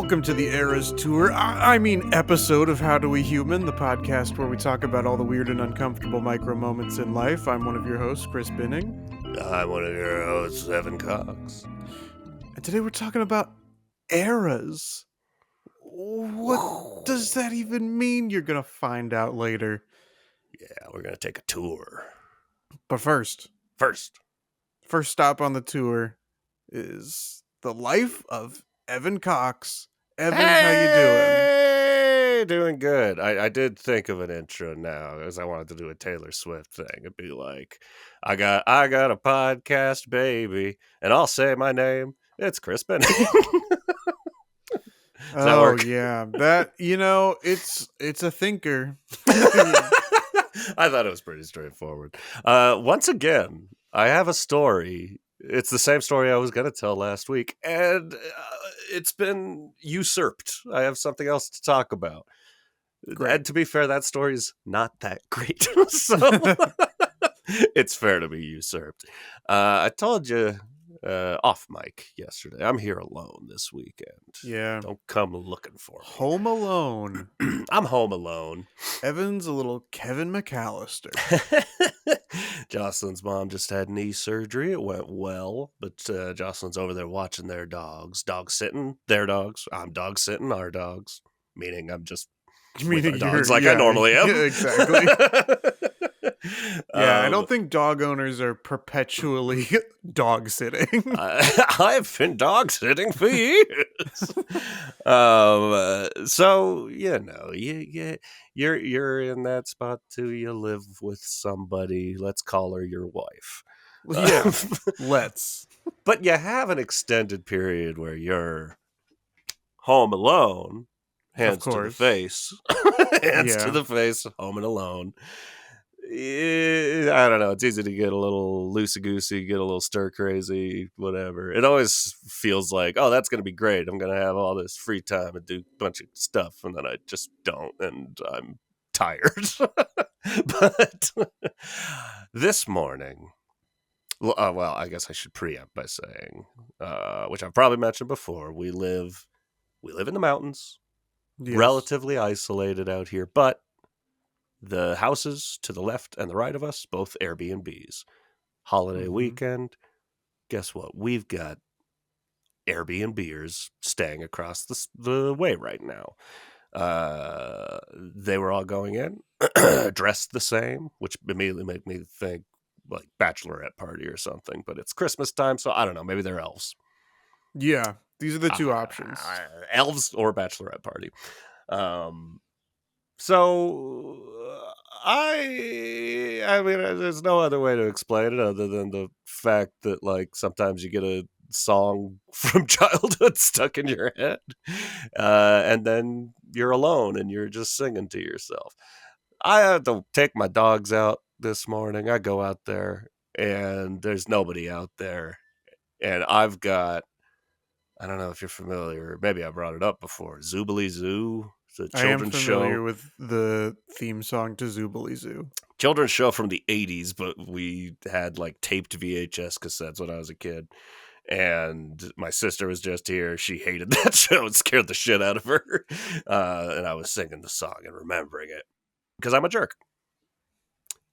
Welcome to the Eras Tour, episode of How Do We Human, the podcast where we talk about all the weird and uncomfortable micro moments in life. I'm one of your hosts, Chris Binning. I'm one of your hosts, Evan Cox. And today we're talking about eras. What does that even mean? You're going to find out later. Yeah, we're going to take a tour. But first stop on the tour is the life of Evan Cox. Evan, how you doing? Hey, doing good. I did think of an intro now, as I wanted to do a Taylor Swift thing. It'd be like, I got a podcast, baby, and I'll say my name. It's Chris Benning. Oh yeah, that it's a thinker. I thought it was pretty straightforward. Once again, I have a story. It's the same story I was going to tell last week, and it's been usurped. I have something else to talk about. Great. And to be fair, that story's not that great, so it's fair to be usurped. I told you off mic yesterday, I'm here alone this weekend. Yeah. Don't come looking for me. Home alone. I'm home alone. Evan's a little Kevin McAllister. Jocelyn's mom just had knee surgery. It went well, but Jocelyn's over there watching their dogs. Dog sitting their dogs. I'm dog sitting our dogs. Meaning I'm just with our dogs like I normally am. Yeah, exactly. Yeah, I don't think dog owners are perpetually dog sitting. I've been dog sitting for years. So you're in that spot too. You live with somebody. Let's call her your wife. Yeah, let's. But you have an extended period where you're home alone. Hands to the face. Hands to the face, home and alone. I don't know. It's easy to get a little loosey-goosey, get a little stir-crazy, whatever. It always feels like, oh, that's going to be great. I'm going to have all this free time and do a bunch of stuff, and then I just don't, and I'm tired. But this morning, well, I guess I should preempt by saying, which I've probably mentioned before, we live in the mountains. Yes. Relatively isolated out here, but the houses to the left and the right of us, both Airbnbs. Holiday weekend, guess what? We've got Airbnbers staying across the way right now. They were all going in, dressed the same, which immediately made me think like bachelorette party or something, but it's Christmas time, so I don't know, maybe they're elves. Yeah. These are the two options. Elves or bachelorette party. So I mean, there's no other way to explain it other than the fact that like sometimes you get a song from childhood stuck in your head, and then you're alone and you're just singing to yourself. I had to take my dogs out this morning. I go out there and there's nobody out there, and I've got, I don't know if you're familiar. Maybe I brought it up before. Zoobilee Zoo. It's a children's show. I am familiar with the theme song to Zoobilee Zoo. Children's show from the 80s, but we had like taped VHS cassettes when I was a kid. And my sister was just here. She hated that show. It scared the shit out of her. And I was singing the song and remembering it because I'm a jerk.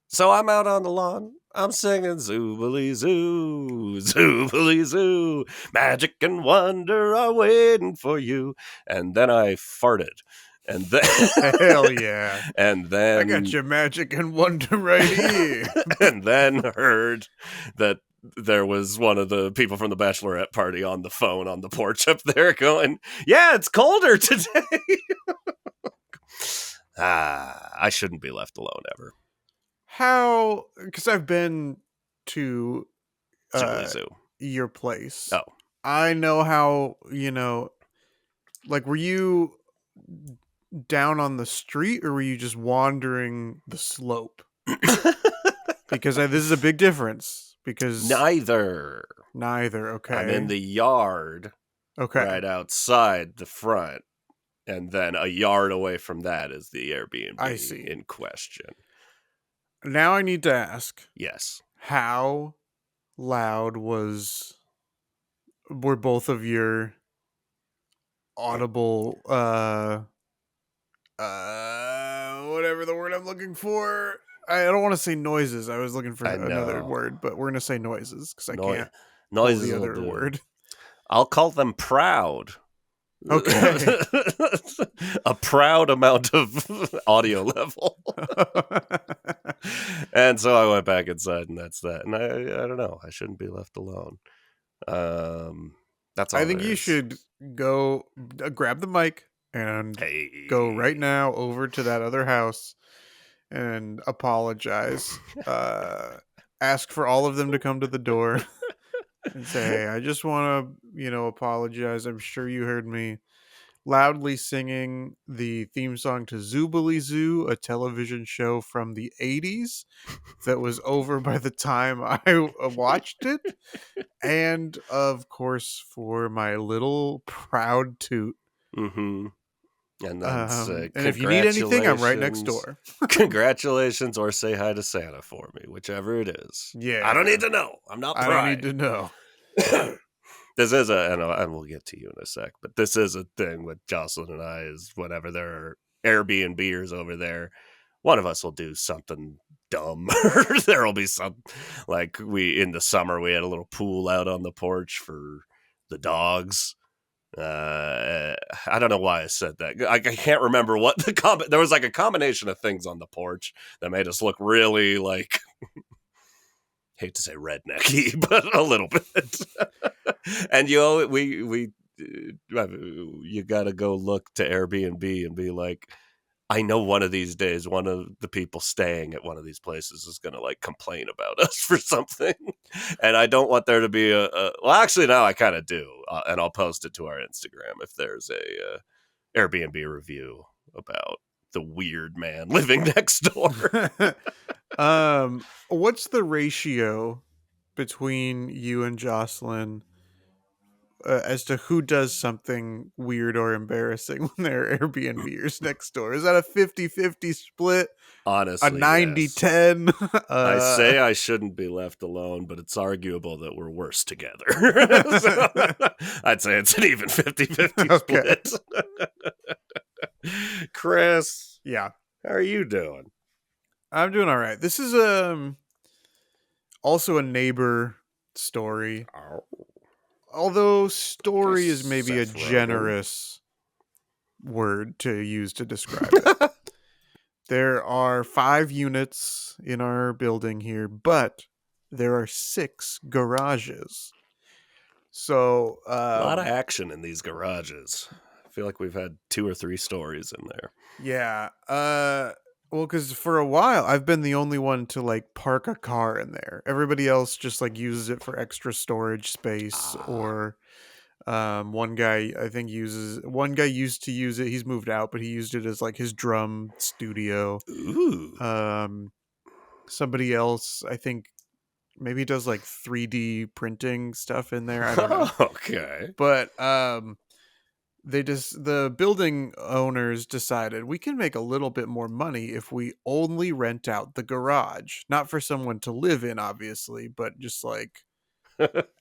So I'm out on the lawn. I'm singing Zoobilee Zoo, Zoobilee Zoo. Magic and wonder are waiting for you. And then I farted. And then hell yeah. And then I got your magic and wonder right here. And then heard that there was one of the people from the bachelorette party on the phone on the porch up there going, yeah, it's colder today. I shouldn't be left alone ever. How? Because I've been to Zoo. Your place. Oh. I know how, like, were you down on the street or were you just wandering the slope? Because this is a big difference. Because Neither. Okay. I'm in the yard. Okay. Right outside the front. And then a yard away from that is the Airbnb I see. In question. Now I need to ask. Yes. How loud were both of your audible whatever the word I'm looking for. I don't want to say noises. I was looking for I another know. word, but we're gonna say noises because I can't pull the Noises will other do. word. I'll call them proud. Okay. A proud amount of audio level. And so I went back inside, and that's that. And I don't know. I shouldn't be left alone. That's I all think there you is. should go grab the mic and go right Hey. now over to that other house and apologize. Ask for all of them to come to the door and say, "Hey, I just want to, apologize. I'm sure you heard me loudly singing the theme song to Zoobly Zoo, a television show from the 80s that was over by the time I watched it. And of course, for my little proud toot. Mm-hmm. And then say And if you need anything, I'm right next congratulations. door. Congratulations, or say hi to Santa for me, whichever it is. I don't need Yeah, to know. I'm not I don't need prying. to know. This is and we'll get to you in a sec, but this is a thing with Jocelyn and I is whenever there are Airbnbers over there, one of us will do something dumb. There'll be some, like in the summer, we had a little pool out on the porch for the dogs. I don't know why I said that. I can't remember what there was like a combination of things on the porch that made us look really like, hate to say rednecky, but a little bit. And you got to go look to Airbnb and be like, I know one of these days, one of the people staying at one of these places is going to like complain about us for something. And I don't want there to be well, actually, now I kind of do. And I'll post it to our Instagram if there's a Airbnb review about the weird man living next door. What's the ratio between you and Jocelyn as to who does something weird or embarrassing when there are Airbnbers next door? Is that a 50-50 split? A Honestly, yes. 90-10? I say I shouldn't be left alone, but it's arguable that we're worse together. So, I'd say it's an even 50-50 Okay. split. Chris, Yeah. how are you doing? I'm doing all right. This is also a neighbor story. Oh, Although story is this maybe a Seth Rogen. generous word to use to describe it. There are 5 units in our building here, but there are 6 garages. So, A lot of action in these garages. I feel like we've had 2 or 3 stories in there. yeah. Well, because for a while I've been the only one to like park a car in there. Everybody else just like uses it for extra storage space, Ah, or one guy I think uses one guy used to use it. He's moved out, but he used it as like his drum studio. ooh. Um, somebody else I think maybe does like 3D printing stuff in there. I don't know. Okay. But the building owners decided we can make a little bit more money if we only rent out the garage. Not for someone to live in, obviously, but just like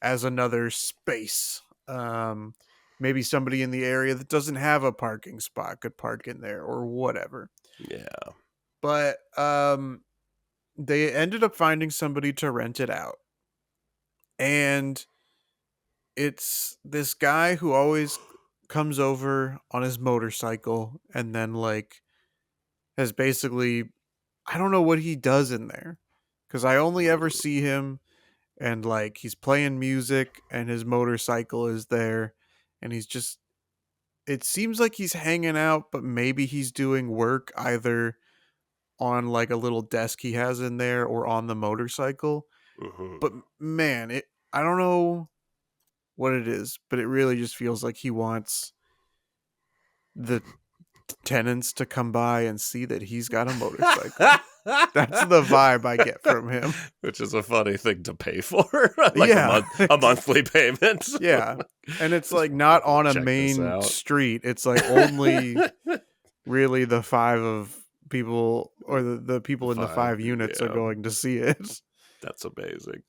as another space. Maybe somebody in the area that doesn't have a parking spot could park in there or whatever. Yeah. But they ended up finding somebody to rent it out. And it's this guy who always comes over on his motorcycle and then like has basically, I don't know what he does in there because I only ever see him and like he's playing music and his motorcycle is there and he's just, it seems like he's hanging out, but maybe he's doing work either on like a little desk he has in there or on the motorcycle. Mm-hmm. But man, I don't know what it is, but it really just feels like he wants the tenants to come by and see that he's got a motorcycle. That's the vibe I get from him. Which is a funny thing to pay for, like Yeah. a monthly payment. Yeah. And it's Just like not wanted on to a check this main out. street. It's like only really the 5 of people or the people in the 5 units are Yeah, going to see it. that's amazing.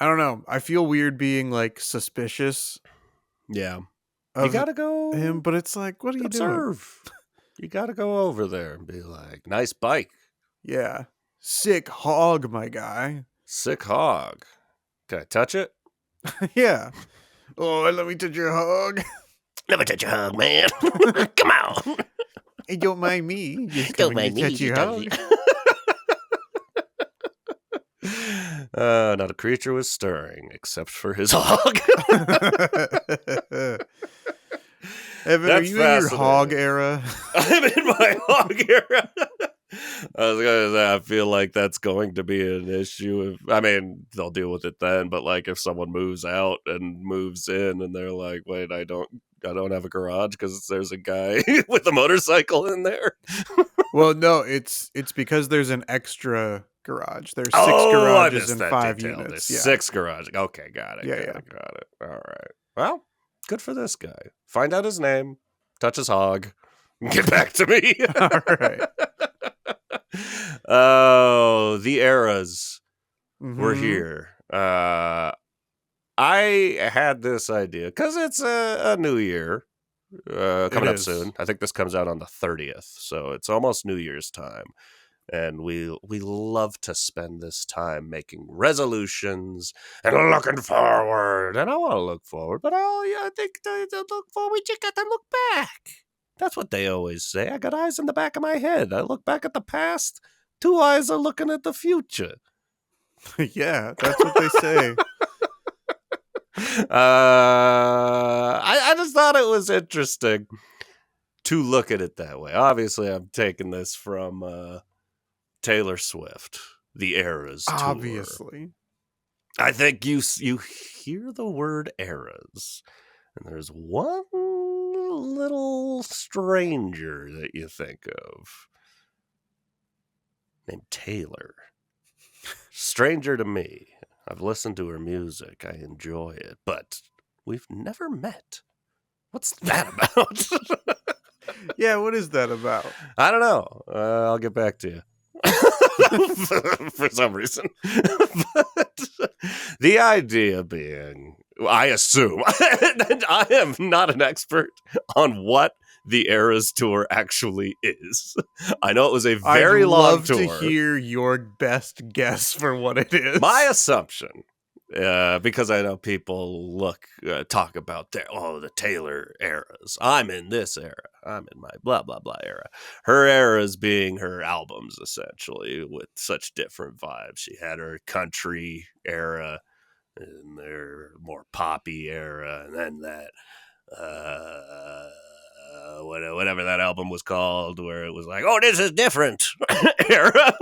I don't know. I feel weird being like suspicious, Yeah, You of gotta him, go but it's like, what are you doing? observe. You gotta go over there and be like, nice bike. Yeah. Sick hog, my guy. Sick hog. Can I touch it? Yeah. Oh, let me touch your hog. Never touch a hog, man. Come on. Hey, don't mind me. Just Don't coming to mind me. touch your hog. Not a creature was stirring except for his hog. Evan, are That's you in your hog fascinating. era? I'm in my hog era. I was gonna say, I feel like that's going to be an issue. I mean, they'll deal with it then, but like if someone moves out and moves in, and they're like, "Wait, I don't have a garage because there's a guy with a motorcycle in there." Well, no, it's because there's an extra garage. There's 6 Oh, I garages missed and that 5 detail. There's units. Yeah. 6 garages. Okay, got it. Yeah. Got it. All right. Well, good for this guy. Find out his name, touch his hog, get back to me. All right. Oh, the eras were Mhm. here. I had this idea because it's a new year coming It up is. soon. I think this comes out on the 30th, so it's almost New Year's time. And we love to spend this time making resolutions and looking forward. And I want to look forward, but I think to look forward, you got to look back. That's what they always say. I got eyes in the back of my head. I look back at the past. 2 eyes are looking at the future. Yeah, that's what they say. I just thought it was interesting to look at it that way. Obviously, I'm taking this from Taylor Swift, the Eras tour. Obviously. I think you hear the word eras, and there's one little stranger that you think of named Taylor. Stranger to me. I've listened to her music. I enjoy it, but we've never met. What's that about? Yeah, what is that about? I don't know. I'll get back to you. For some reason. But the idea being, I assume, and I am not an expert on what the Eras Tour actually is. I know it was a very long I'd love tour. to hear your best guess for what it is. My assumption, because I know people talk about the Taylor eras. I'm in this era. I'm in my blah blah blah era. Her eras being her albums, essentially, with such different vibes. She had her country era, and their more poppy era, and then that whatever that album was called, where it was like, oh, this is different era.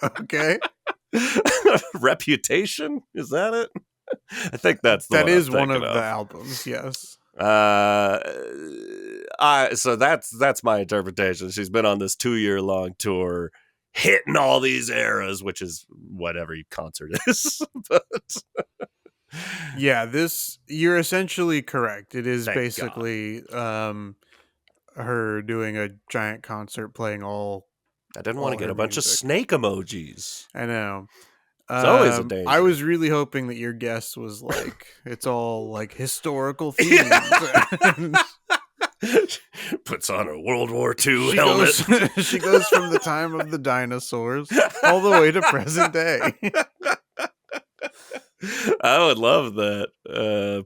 Okay. Reputation, is that it? I think that's the That one is I'm one of thinking the albums, yes. So that's my interpretation. She's been on this 2-year long tour, hitting all these eras, which is whatever concert is. But Yeah, you're essentially correct. It is Thank basically her doing a giant concert playing all I didn't want to get her a bunch of music. snake emojis. I know. It's always a danger. I was really hoping that your guess was like it's all like historical themes. Puts on a World War II helmet. She goes from the time of the dinosaurs all the way to present day. I would love that.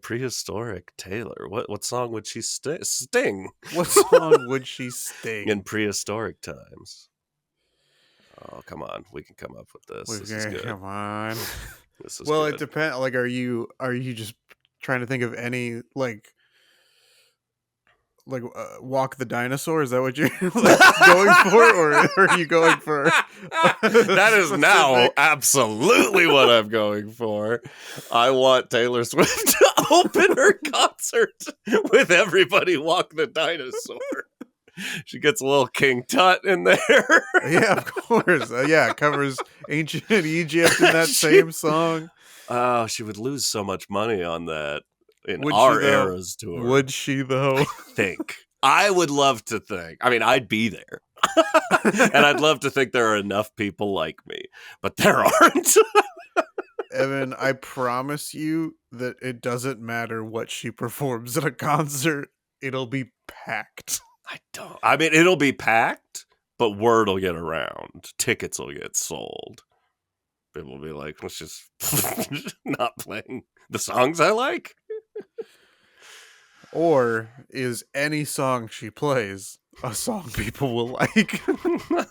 Prehistoric Taylor. What song would she sting? What song would she sting In prehistoric times? Oh, come on. We can come up with this. This is good. Come on. This is Well, good. it depends. Like, are you just trying to think of any like Walk the Dinosaur? Is that what you're going for, or are you going for? That is now absolutely what I'm going for. I want Taylor Swift to open her concert with everybody Walk the Dinosaur. She gets a little King Tut in there. Yeah, of course. Yeah, covers ancient Egypt in that same song. Oh, she would lose so much money on that in Would our she, though? eras tour. Would she, though? I would love to think. I mean, I'd be there. And I'd love to think there are enough people like me. But there aren't. Evan, I promise you, that it doesn't matter what she performs at a concert, it'll be packed. I mean, it'll be packed, but word will get around. Tickets will get sold. People will be like, let's just not playing the songs I like. Or is any song she plays a song people will like?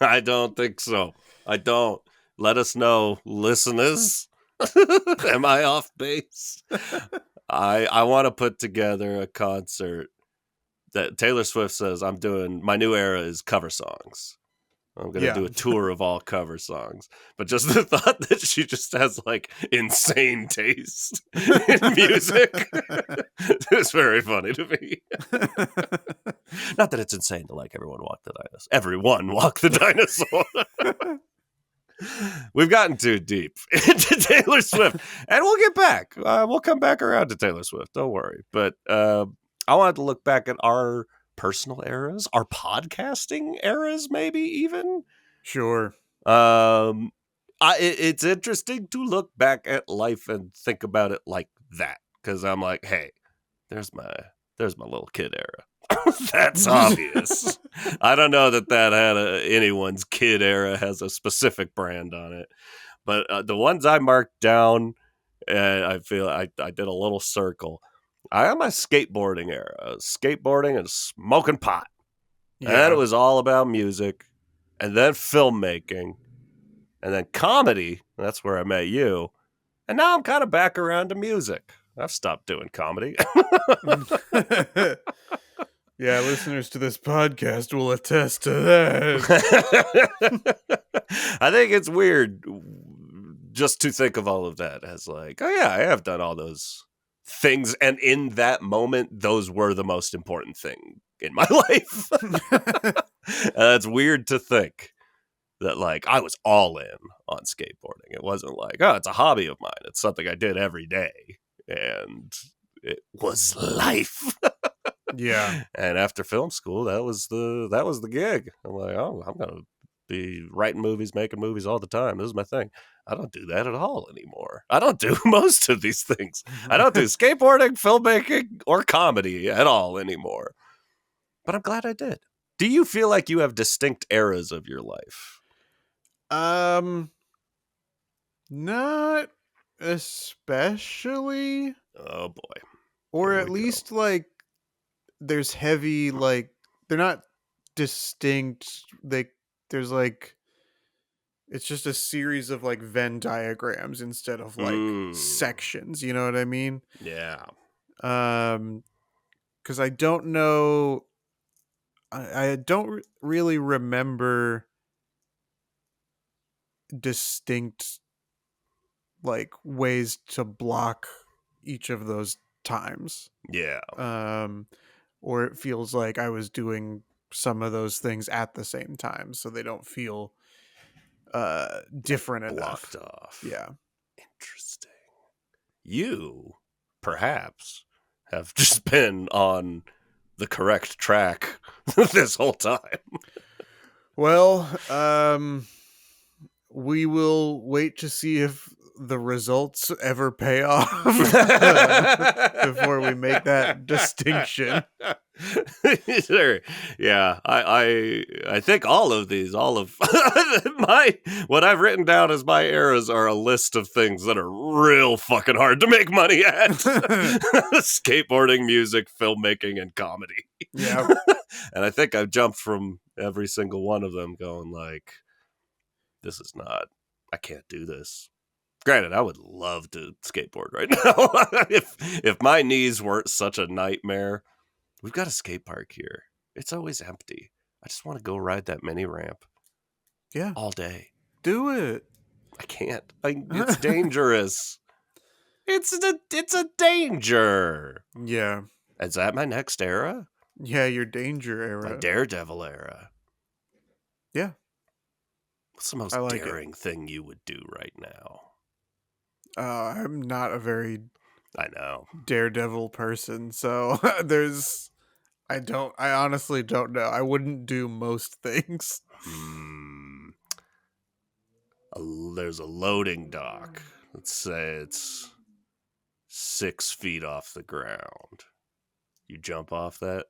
I don't think so. I don't. Let us know, listeners. Am I off base? I want to put together a concert that Taylor Swift says I'm doing. My new era is cover songs. I'm going to Yeah. do a tour of all cover songs. But just the thought that she just has like insane taste in music is very funny to me. Not that it's insane to like Everyone Walk the Dinosaur. Everyone Walk the Dinosaur. We've gotten too deep into Taylor Swift, and we'll get back. We'll come back around to Taylor Swift. Don't worry. But I wanted to look back at our personal eras, our podcasting eras, maybe even. Sure. It's interesting to look back at life and think about it like that, because I'm like, hey, there's my little kid era. That's obvious. I don't know that had anyone's kid era has a specific brand on it, but the ones I marked down, I feel I did a little circle. I have my skateboarding era, skateboarding and smoking pot. And then it was all about music, and then filmmaking, and then comedy. That's where I met you. And now I'm kind of back around to music. I've stopped doing comedy. Yeah, listeners to this podcast will attest to that. I think it's weird just to think of all of that as like, oh yeah, I have done all those things. And in that moment, those were the most important thing in my life. It's weird to think that like I was all in on skateboarding. It wasn't like, oh, it's a hobby of mine. It's something I did every day. And it was life. Yeah. And after film school, that was the gig. I'm like, oh, I'm gonna be writing movies, making movies all the time. This is my thing. I don't do that at all anymore. I don't do most of these things. I don't do skateboarding, filmmaking, or comedy at all anymore. But I'm glad I did. Do you feel like you have distinct eras of your life? Not especially. Oh boy. Or Here at we least like there's heavy, like they're not distinct. There's like it's just a series of like Venn diagrams instead of like sections, you know what I mean? Yeah. Because I don't know, I don't really remember distinct like ways to block each of those times. Yeah. Or it feels like I was doing some of those things at the same time, so they don't feel different Blocked enough. off. Yeah. Interesting. You, perhaps, have just been on the correct track this whole time. Well, we will wait to see if the results ever pay off before we make that distinction. Sure. Yeah, I think all of what I've written down as my eras are a list of things that are real fucking hard to make money at. Skateboarding, music, filmmaking, and comedy. Yeah. And I think I've jumped from every single one of them going like, this is not, I can't do this. Granted, I would love to skateboard right now. if my knees weren't such a nightmare. We've got a skate park here. It's always empty. I just want to go ride that mini ramp. Yeah. All day. Do it. I can't. It's dangerous. It's a danger. Yeah. Is that my next era? Yeah, your danger era. My Daredevil era. Yeah. What's the most daring thing you would do right now? I'm not a very Daredevil person, so I honestly don't know. I wouldn't do most things. There's a loading dock. Let's say it's 6 feet off the ground. You jump off that?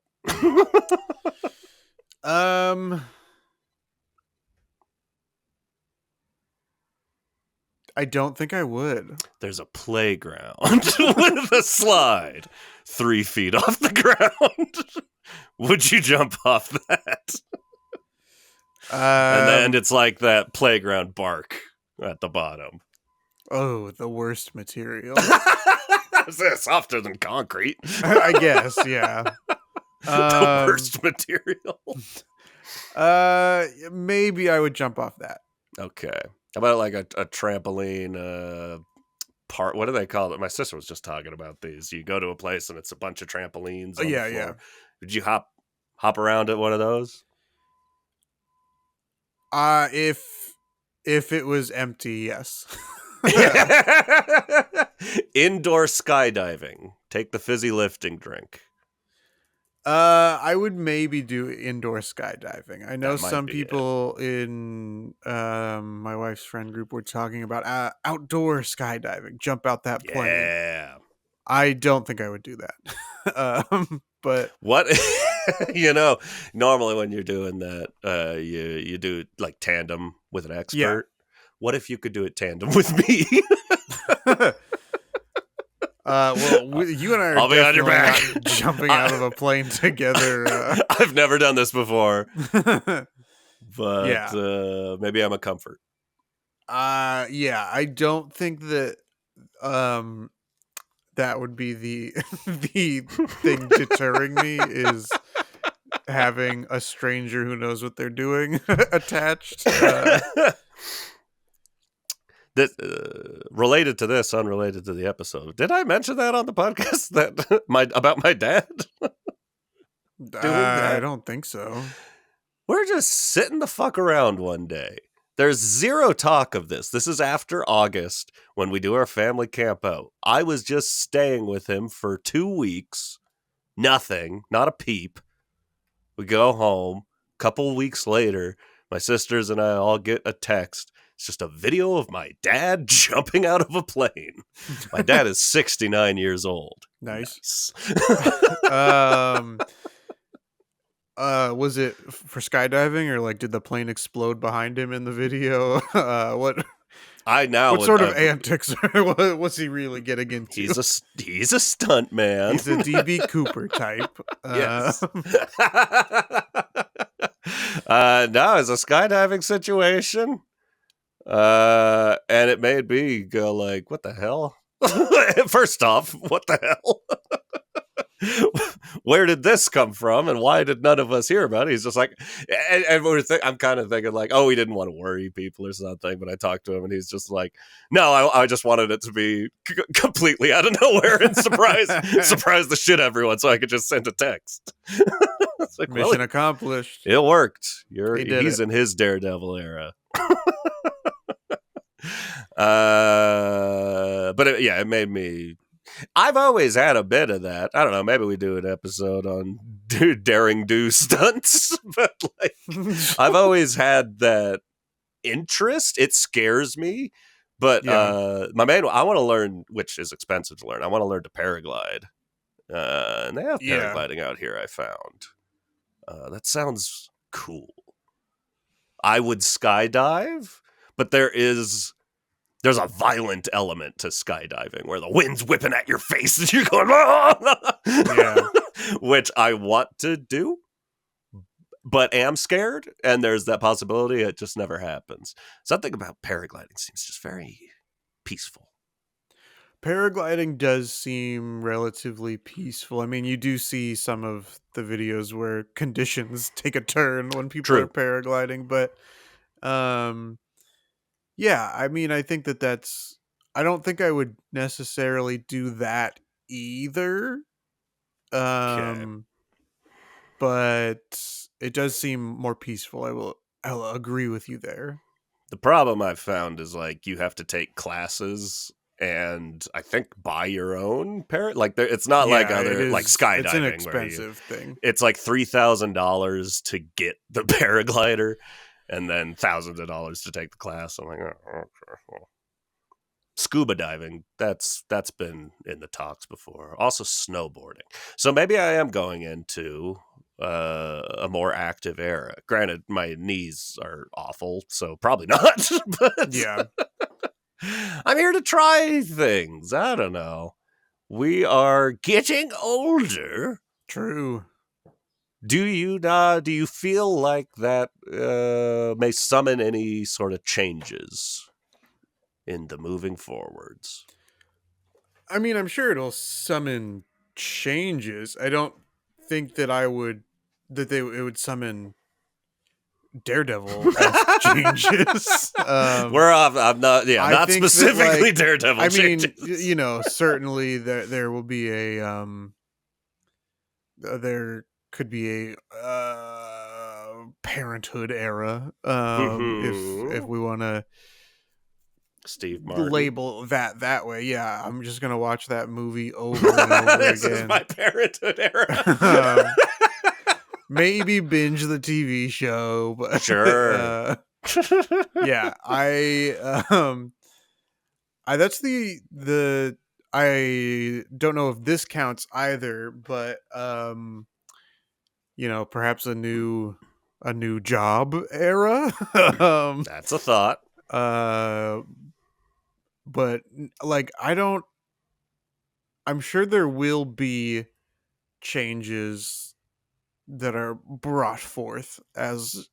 I don't think I would. There's a playground with a slide 3 feet off the ground. Would you jump off that? And then it's like that playground bark at the bottom. Oh, the worst material. It's softer than concrete. I guess, yeah. The worst material. Maybe I would jump off that. Okay. How about like a trampoline part? What do they call it? My sister was just talking about these. You go to a place and it's a bunch of trampolines. On the floor. Yeah. Did you hop around at one of those? If it was empty, yes. Indoor skydiving. Take the fizzy lifting drink. I would maybe do indoor skydiving. I know some people in my wife's friend group were talking about outdoor skydiving. Jump out that plane. Yeah. I don't think I would do that. But what? Normally when you're doing that, you do like tandem with an expert. Yeah. What if you could do it tandem with me? Well, you and I are I'll be on your back. Not jumping out of a plane together. I've never done this before, but maybe I'm a comfort. Yeah, I don't think that that would be the thing deterring me is having a stranger who knows what they're doing attached. That related to this, unrelated to the episode. Did I mention that on the podcast about my dad? I don't think so. We're just sitting the fuck around one day. There's zero talk of this. This is after August when we do our family camp out. I was just staying with him for 2 weeks. Nothing, not a peep. We go home. A couple weeks later, my sisters and I all get a text. It's just a video of my dad jumping out of a plane. My dad is 69 years old. Nice. Was it for skydiving or like did the plane explode behind him in the video? What sort of antics was he really getting into? He's a stunt man. He's a DB Cooper type. Yes. No, it's a skydiving situation. And it made me go like, what the hell? First off, what the hell? Where did this come from? And why did none of us hear about it? He's just like, and I'm kind of thinking like, oh, he didn't want to worry people or something. But I talked to him and he's just like, no, I just wanted it to be completely out of nowhere and surprise the shit everyone so I could just send a text. Like, mission accomplished. It worked. He's in his Daredevil era. But it made me. I've always had a bit of that. I don't know. Maybe we do an episode on daring do stunts, but like I've always had that interest. It scares me, but my main. I want to learn, which is expensive to learn. I want to learn to paraglide, and they have paragliding out here. I found that sounds cool. I would skydive, but there's a violent element to skydiving where the wind's whipping at your face and you're going, which I want to do, but am scared. And there's that possibility. It just never happens. Something about paragliding seems just very peaceful. Paragliding does seem relatively peaceful. I mean, you do see some of the videos where conditions take a turn when people are paragliding, but yeah, I mean, I think that's. I don't think I would necessarily do that either. But it does seem more peaceful. I'll agree with you there. The problem I've found is like you have to take classes and I think buy your own it's not like other like skydiving. It's an expensive thing. It's like $3,000 to get the paraglider. And then thousands of dollars to take the class. I'm like, oh, okay. scuba diving, that's been in the talks before. Also snowboarding. So maybe I am going into a more active era. Granted, my knees are awful, so probably not. But Yeah, I'm here to try things. I don't know. We are getting older. true. Do you feel like that may summon any sort of changes in the moving forwards? I mean, I'm sure it'll summon changes. I don't think that it would summon Daredevil esque changes. We're off. I'm not. Yeah, I not think that, specifically like, Daredevil I mean, changes. certainly there will be a there could be a Parenthood era, if Mhm. we want to Steve Martin. label that way. Yeah, I'm just gonna watch that movie over and over This is my again. Parenthood era. um, maybe binge the TV show, but Sure. yeah, I that's the I don't know if this counts either, but perhaps a new job era. um That's a thought. uh but like I'm sure there will be changes that are brought forth as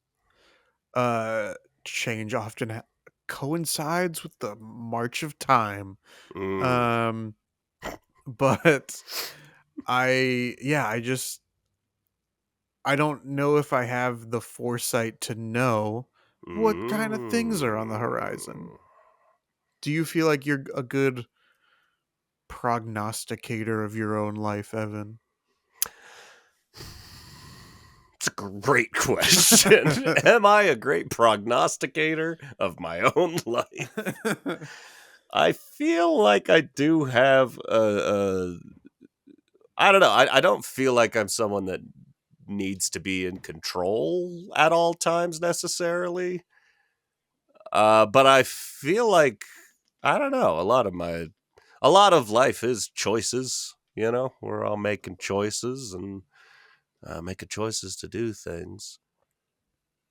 uh change often coincides with the march of time. Mm. um but I don't know if I have the foresight to know what kind of things are on the horizon. Mm. Do you feel like you're a good prognosticator of your own life, Evan? It's a great question. Am I a great prognosticator of my own life? I feel like I do have a I don't know. I don't feel like I'm someone that needs to be in control at all times necessarily. But I feel like I don't know. A lot of life is choices. You know, we're all making choices and making choices to do things.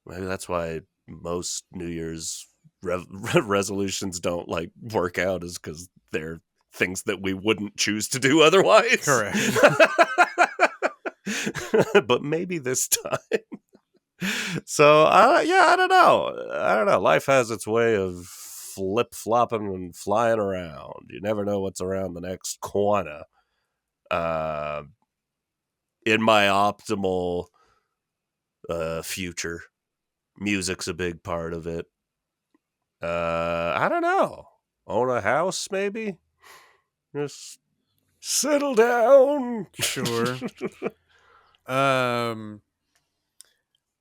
Maybe that's why most New Year's resolutions don't like work out, is because they're things that we wouldn't choose to do otherwise. Correct. But maybe this time. So yeah, I don't know. I don't know. Life has its way of flip flopping and flying around. You never know what's around the next corner. Uh, in my optimal future, music's a big part of it. I don't know. Own a house, maybe. Just settle down. Sure. um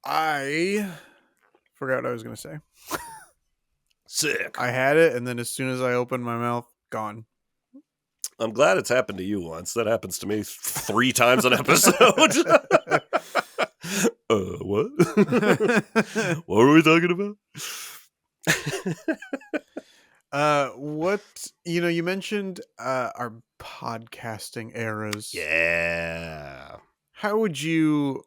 I forgot what I was gonna say. Sick. I had it, and then as soon as I opened my mouth, gone. I'm glad it's happened to you once. That happens to me 3 times an episode. What? What were we talking about? What you mentioned our podcasting eras. Yeah. How would you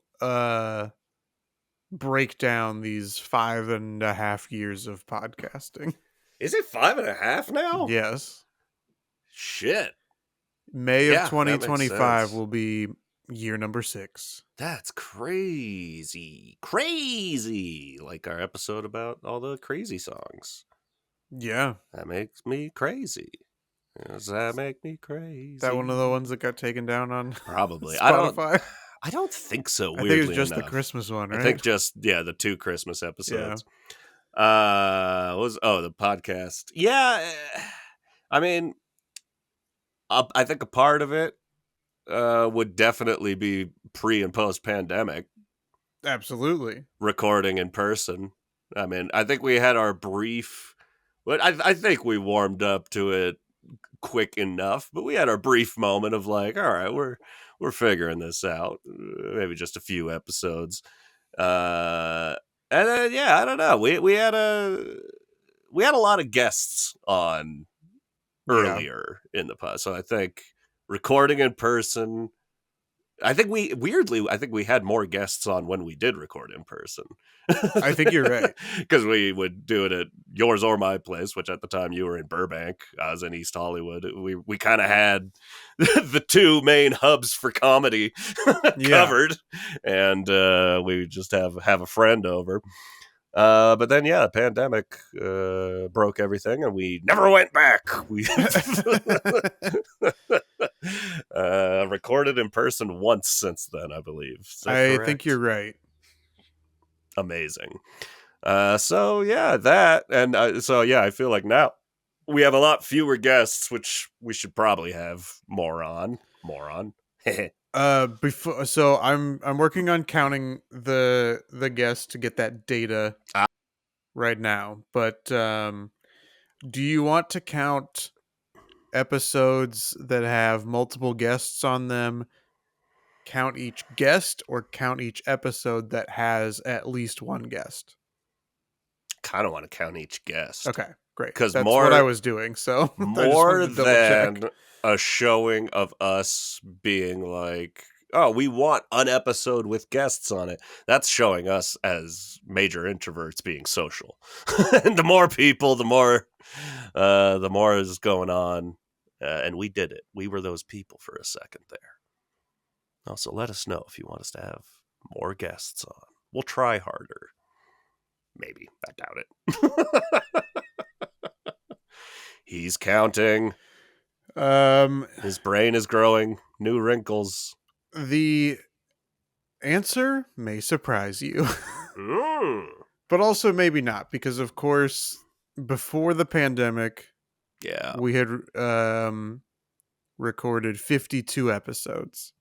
break down these 5.5 years of podcasting? Is it 5.5 now? Yes. Shit. May of Yeah, that makes 2025 sense. will be year number 6. That's crazy. Crazy. Like our episode about all the crazy songs. Yeah. That makes me crazy. Does that make me crazy? That one of the ones that got taken down on Probably. Spotify? I don't think so, I think it was weirdly just the enough. Christmas one, I right? think just the 2 Christmas Yeah. episodes. The podcast. Yeah. I mean, I think a part of it would definitely be pre and post pandemic Absolutely. recording in person. I mean, I think we had our brief, but I think we warmed up to it quick enough. But we had our brief moment of like, all right, we're figuring this out. Maybe just a few episodes, and then yeah, I don't know. We had a lot of guests on Yeah. earlier in the pod. So I think recording in person. I think we had more guests on when we did record in person. I think you're right. Because we would do it at yours or my place, which at the time you were in Burbank. I was in East Hollywood. We kind of had the two main hubs for comedy Yeah. covered, and we would just have a friend over. But then, yeah, the pandemic broke everything, and we never went back. We recorded in person once since then, I believe. Is that I correct? think you're right. Amazing. So yeah, that and so yeah, I feel like now we have a lot fewer guests, which we should probably have more on. Before, so I'm working on counting the guests to get that data Ah. right now. But do you want to count episodes that have multiple guests on them? Count each guest, or count each episode that has at least one guest? Kind of want to count each guest Okay, great. because That's what I was doing. So I just wanted more to double check. than a showing of us being like, oh, we want an episode with guests on it. That's showing us as major introverts being social. And the more people, the more is going on. And we did it. We were those people for a second there. Also, let us know if you want us to have more guests on. We'll try harder. Maybe. I doubt it. He's counting. His brain is growing. New wrinkles. The answer may surprise you, but also maybe not, because of course, before the pandemic, Yeah. we had recorded 52 episodes.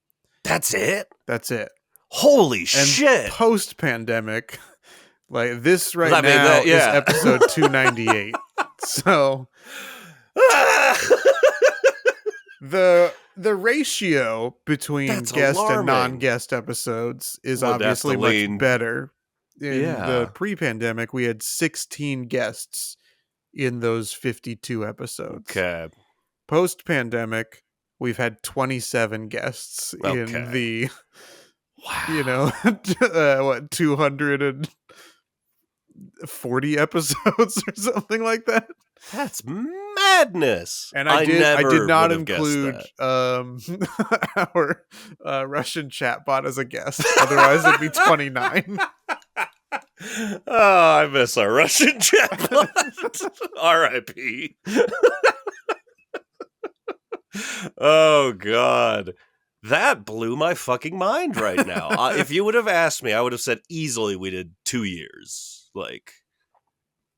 That's it? That's it. Holy And shit. post-pandemic, like this right now is episode 298. So the ratio between That's guest and alarming. non-guest episodes is Would have to obviously much lean- better. In Yeah. the pre-pandemic, we had 16 guests in those 52 episodes. Okay. Post-pandemic, we've had 27 guests in Okay. the, Wow. 240 episodes or something like that. That's madness. And I did never not would have guessed include that. our Russian chatbot as a guest. Otherwise, it'd be 29. Oh, I miss our Russian chatbot. R.I.P. Oh, God. That blew my fucking mind right now. If you would have asked me, I would have said easily we did 2 years, like,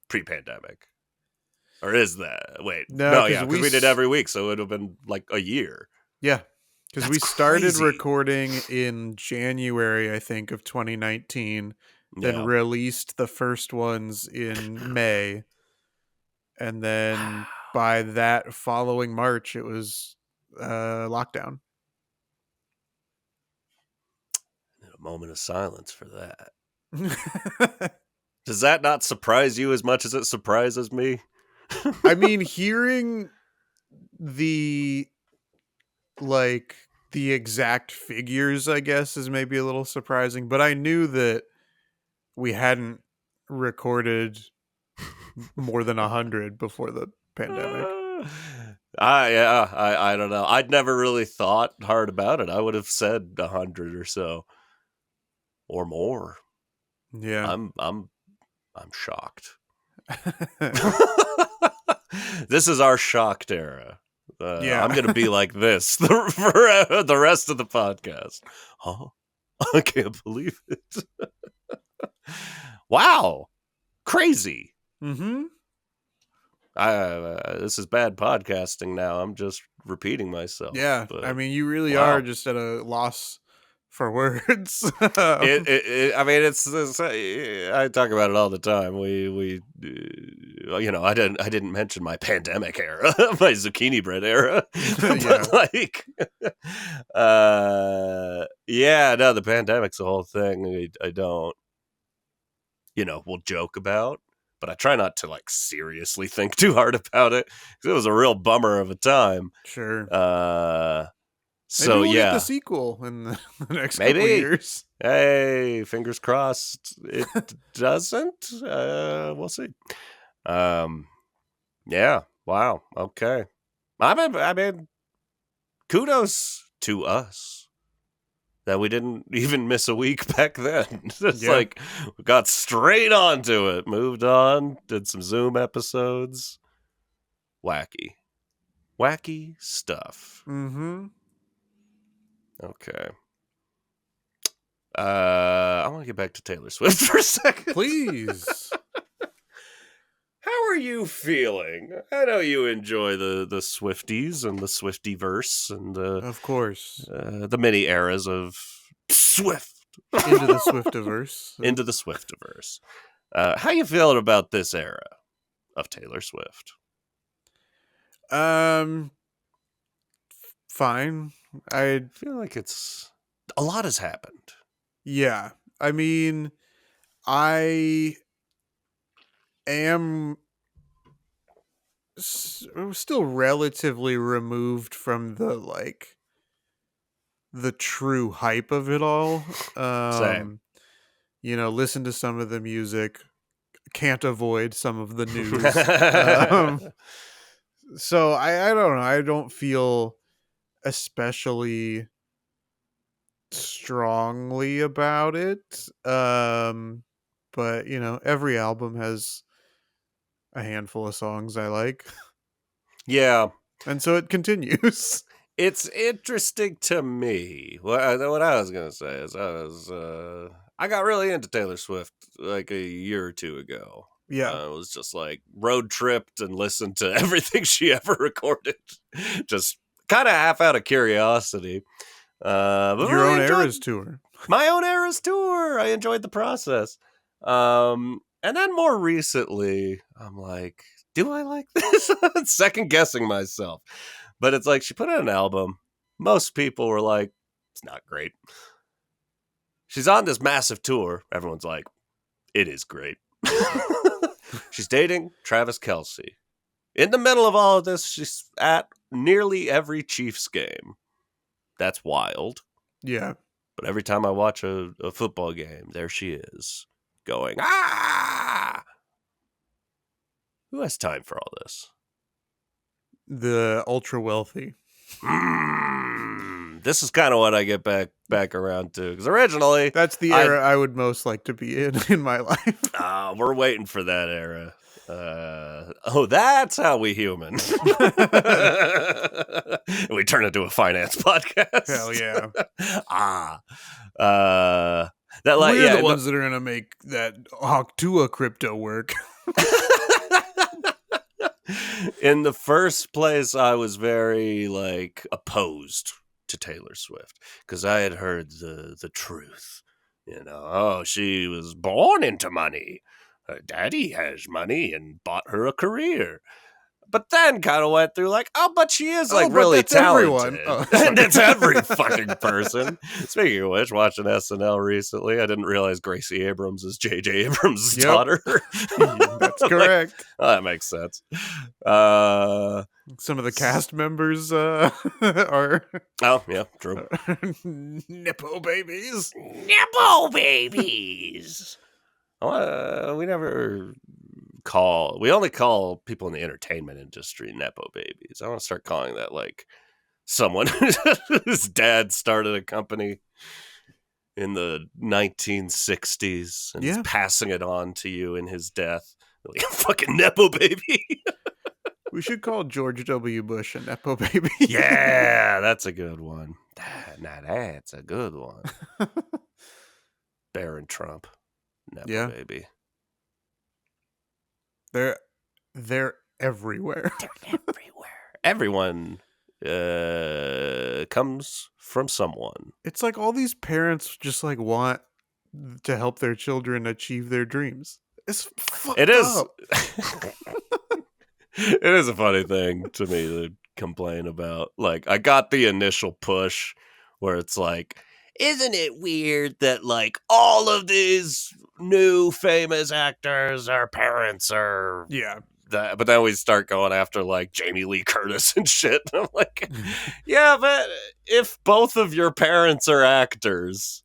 pre-pandemic. Or is that? Wait. No, Yeah, because we did every week, so it would have been, like, a year. Yeah, because That's we started crazy. recording in January, I think, of 2019, then Yeah. released the first ones in May, and then by that following March, it was lockdown. A moment of silence for that. Does that not surprise you as much as it surprises me? I mean, hearing the exact figures, I guess, is maybe a little surprising, but I knew that we hadn't recorded more than 100 before the pandemic. I don't know. I'd never really thought hard about it. I would have said 100 or so, or more. Yeah, I'm shocked. This is our shocked era. Yeah. I'm gonna be like this for the rest of the podcast. Huh? I can't believe it. Wow, crazy. Mm-hmm. This is bad podcasting now. I'm just repeating myself. Yeah, but I mean, you really wow. are just at a loss for words. I mean, it's I talk about it all the time. We I didn't mention my pandemic era, my zucchini bread era, but like, yeah, no, the pandemic's the whole thing. I don't, we'll joke about, but I try not to like seriously think too hard about it because it was a real bummer of a time. Sure. Maybe So we'll get the yeah, sequel in the next couple maybe. years. Hey, fingers crossed it doesn't. We'll see. Yeah. Wow. Okay. I mean, kudos to us that we didn't even miss a week back then. It's Yeah. like we got straight onto it, moved on, did some Zoom episodes. Wacky stuff. Mm-hmm. Okay. I want to get back to Taylor Swift for a second. Please. How are you feeling? I know you enjoy the Swifties and the Swiftyverse and Of course. the many eras of Swift. Into the Swiftiverse. Into the Swiftiverse. How you feeling about this era of Taylor Swift? Fine. I feel like it's a lot has happened. Yeah. I mean, I am still relatively removed from the true hype of it all. Same. Listen to some of the music, can't avoid some of the news. So I don't know. I don't feel especially strongly about it. But every album has a handful of songs I like. Yeah. And so it continues. It's interesting to me. What I was gonna say is I got really into Taylor Swift like a year or two ago. Yeah. I was just like road tripped and listened to everything she ever recorded, just kind of half out of curiosity. But Your really own enjoyed Eras tour. my own Eras tour. I enjoyed the process. And then more recently, I'm like, do I like this? Second guessing myself. But it's like she put out an album. Most people were like, it's not great. She's on this massive tour. Everyone's like, it is great. She's dating Travis Kelce. In the middle of all of this, she's at nearly every Chiefs game. That's wild. Yeah. But every time I watch a football game, there she is going, ah! Who has time for all this? The ultra wealthy. This is kind of what I get back around to. Because originally... That's the era I would most like to be in my life. We're waiting for that era. That's how we human. We turn into a finance podcast. Hell yeah. We're the ones that are going to make that Octua crypto work. In the first place, I was very opposed to Taylor Swift because I had heard the truth. She was born into money. Her daddy has money and bought her a career. But then kind of went through but she is really talented. And it's every fucking person. Speaking of which, watching SNL recently, I didn't realize Gracie Abrams is J.J. Abrams' daughter. That's correct. That makes sense. Some of the cast members are... Oh, yeah, true. Nepo babies. Nepo babies! We only call people in the entertainment industry Nepo babies. I want to start calling that someone whose dad started a company in the 1960s and is passing it on to you in his death. Like a fucking Nepo baby. We should call George W. Bush a Nepo baby. Yeah, that's a good one. Now that's a good one. Barron Trump. Nepo baby. They're everywhere. They're everywhere. Everyone comes from someone. It's like all these parents just want to help their children achieve their dreams. It's fucked up. It is a funny thing to me to complain about. I got the initial push where it's isn't it weird that like all of these new famous actors, our parents are Yeah. that, but then we start going after like Jamie Lee Curtis and shit. I'm like, yeah, but if both of your parents are actors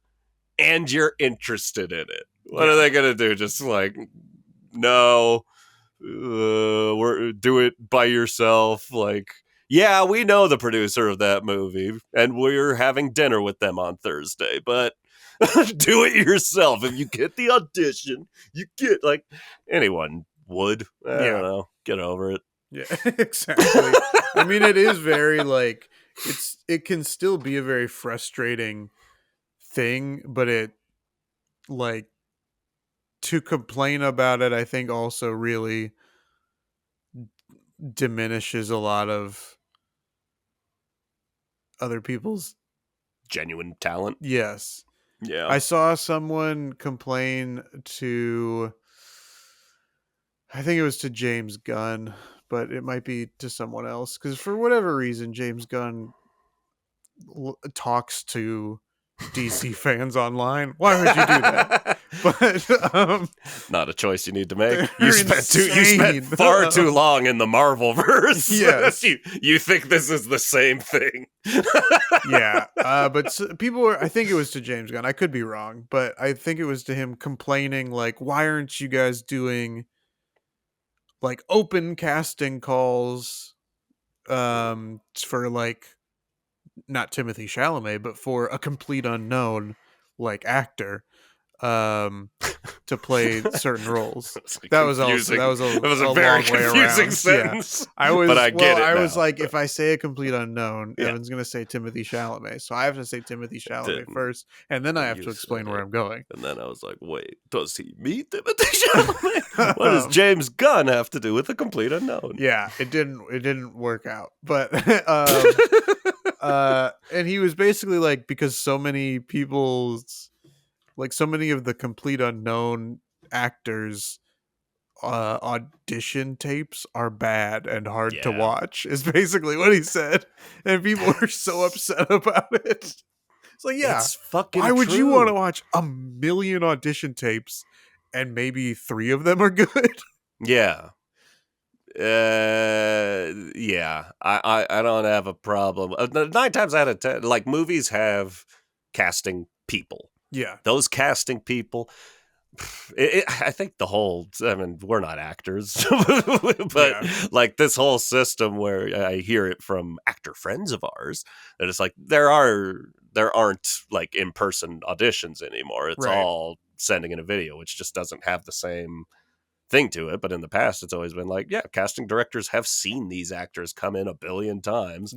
and you're interested in it, what are they gonna do? Just like, no, do it by yourself. Like, yeah, we know the producer of that movie, and we're having dinner with them on Thursday, but do it yourself. If you get the audition, you get like anyone would. I don't know. Get over it. Yeah, exactly. I mean, it is very like it can still be a very frustrating thing, but it like to complain about it, I think also really diminishes a lot of other people's Genuine talent. yes. Yeah. I saw someone complain to I think it was to James Gunn, but it might be to someone else because for whatever reason James Gunn talks to DC fans online. Why would you do that? But not a choice you need to make. they're You spent far too long in the Marvel verse. Yes. you think this is the same thing. Yeah. But people were, I think it was to James Gunn. I could be wrong, but I think it was to him complaining like, why aren't you guys doing like open casting calls for like not Timothy Chalamet, but for a complete unknown like actor to play certain roles. That was also It was a very long way confusing around. sentence. I was, but I get it. I now. was like, if I say a complete unknown, Yeah. Evan's gonna say Timothy Chalamet, so I have to say Timothy Chalamet first, and then I have to explain where I'm going. And then I was like, wait, does he meet Timothy Chalamet? What does James Gunn have to do with a complete unknown? Yeah, it didn't work out, but and he was basically like, because so many people's like so many of the complete unknown actors audition tapes are bad and hard to watch is basically what he said, and people were so upset about it. It's like, yeah, it's fucking why would true. you want to watch a million audition tapes and maybe 3 of them are good? Yeah. Yeah, I don't have a problem. 9 times out of 10, like movies have casting people. Yeah, Those casting people. I think the whole. I mean, we're not actors, but like this whole system where I hear it from actor friends of ours that it's like there aren't like in-person auditions anymore. It's all sending in a video, which just doesn't have the same thing to it. But in the past it's always been like, yeah, casting directors have seen these actors come in a billion times,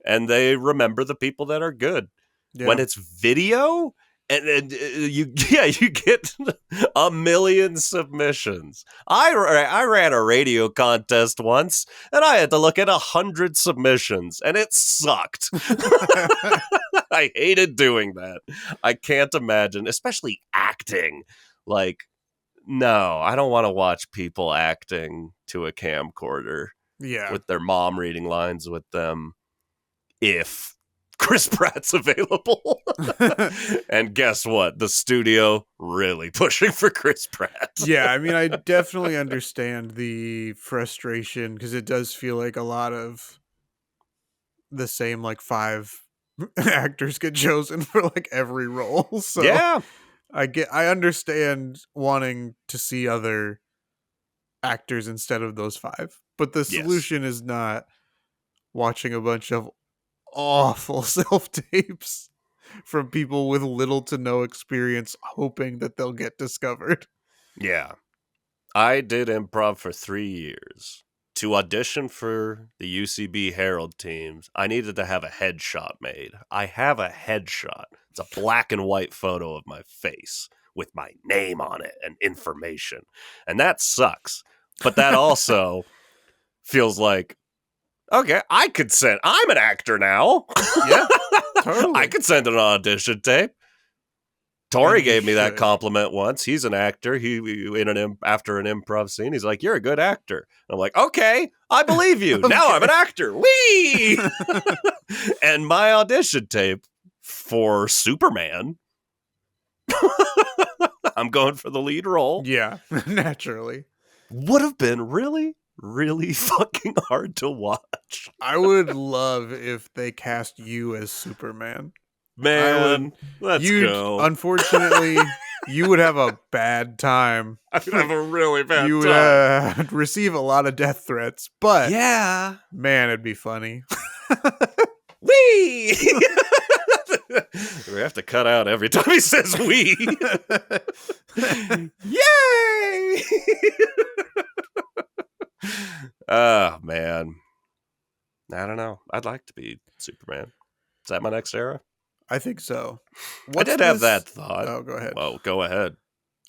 and they remember the people that are good. When it's video and you get a million submissions. I ran a radio contest once and I had to look at 100 submissions and it sucked. I hated doing that. I can't imagine, especially acting. Like, no, I don't want to watch people acting to a camcorder with their mom reading lines with them if Chris Pratt's available. And guess what? The studio really pushing for Chris Pratt. Yeah, I mean, I definitely understand the frustration because it does feel like a lot of the same like 5 actors get chosen for like every role. So yeah. I understand wanting to see other actors instead of those 5, but the solution is not watching a bunch of awful self-tapes from people with little to no experience hoping that they'll get discovered. Yeah. I did improv for 3 years. To audition for the UCB Herald teams, I needed to have a headshot made. I have a headshot. It's a black and white photo of my face with my name on it and information. And that sucks. But that also feels like, okay, I'm an actor now. Yeah, totally. I could send an audition tape. Tori gave me that compliment once. He's an actor. After an improv scene, he's like, "You're a good actor." I'm like, "Okay, I believe you." Okay. Now I'm an actor. Whee! And my audition tape for Superman, I'm going for the lead role. Yeah, naturally. Would have been really, really fucking hard to watch. I would love if they cast you as Superman. Man, let's go. Unfortunately, you would have a bad time. I would have a really bad You time. would receive a lot of death threats, but Yeah. man, it'd be funny. Wee! We have to cut out every time he says we. Yay! Oh, man. I don't know. I'd like to be Superman. Is that my next era? I think so. I did have that thought. Oh, go ahead. Well, go ahead.